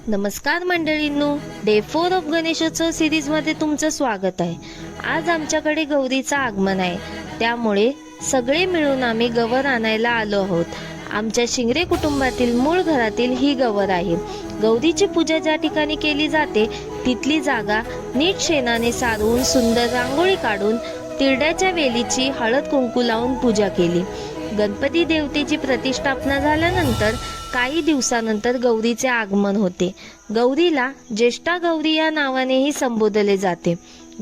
नमस्कार मंडळींनो, day 4 of Ganeshotsav सिरीजमध्ये तुमचं स्वागत आहे। आज आमच्याकडे गौरीचं आगमन आहे, त्यामुळे सगळे मिळून आम्ही गवर आणायला आलो आहोत। आमच्या शिंगरे कुटुंबातील मूळ घरातील ही गवर आहे। गौरीची पूजा ज्या ठिकाणी केली जाते तिथली जागा नीट शेणाने सारवून सुंदर रांगोळी काढून तिरड्याच्या वेलीची हळद कुंकू लावून पूजा केली। गणपती देवतेची प्रतिष्ठापना झाल्यानंतर काही दिवसानंतर गौरीचे आगमन होते। गौरीला ज्येष्ठा गौरी या नावानेही संबोधले जाते।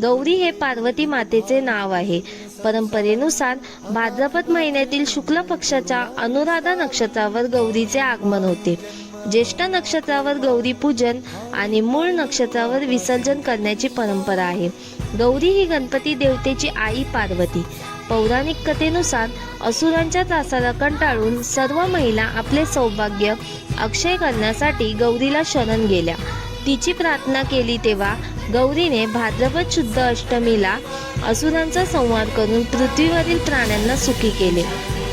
गौरी हे पार्वती मातेचे नाव आहे। परंपरेनुसार भाद्रपद महिन्यातील शुक्ल पक्षाच्या अनुराधा नक्षत्रावर गौरीचे आगमन होते। ज्येष्ठ नक्षत्रावर गौरी पूजन आणि मूळ नक्षत्रावर विसर्जन करण्याची परंपरा आहे। गौरी ही गणपती देवतेची आई पार्वती। पौराणिक कथेनुसार असुरांच्या त्रासाला कंटाळून सर्व महिला आपले सौभाग्य अक्षय करण्यासाठी गौरीला शरण गेल्या। तिची प्रार्थना केली तेव्हा गौरीने भाद्रपद शुद्ध अष्टमीला असुरांचा संहार करून पृथ्वीवरील प्राण्यांना सुखी केले।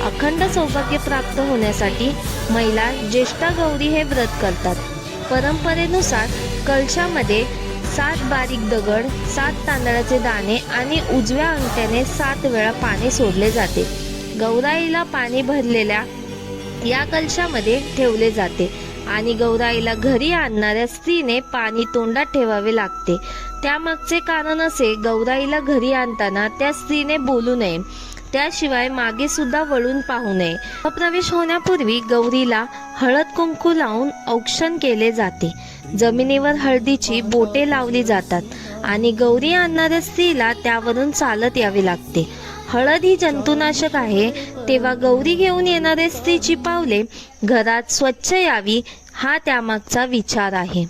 अखंड सौभाग्य प्राप्त होण्यासाठी महिला ज्येष्ठा गौरी हे व्रत करतात। परंपरेनुसार कलशामध्ये 7 बारीक दगड, 7 तांदळाचे दाणे आणि उजव्या अंगठ्याने 7 वेळा पाणी सोडले जाते। गौराईला पाणी भरलेल्या या कलशामध्ये ठेवले जाते आणि गौराईला घरी आणणाऱ्या स्त्रीने पाणी तोंडात ठेवावे लागते। त्यामागचे कारण असे, गौराईला घरी आणताना त्या स्त्रीने बोलू नये, त्याशिवाय मागे सुद्धा वळून पाहू नये। प्रवेश होण्यापूर्वी गौरीला हळद कुंकू लावून औक्षण केले जाते। जमिनीवर हळदीची बोटे लावली जातात आणि गौरी आणणाऱ्या स्त्रीला त्यावरून चालत यावे लागते। हळद ही जंतुनाशक आहे, तेव्हा गौरी घेऊन येणाऱ्या स्त्रीची पावले घरात स्वच्छ यावी हा त्यामागचा विचार आहे।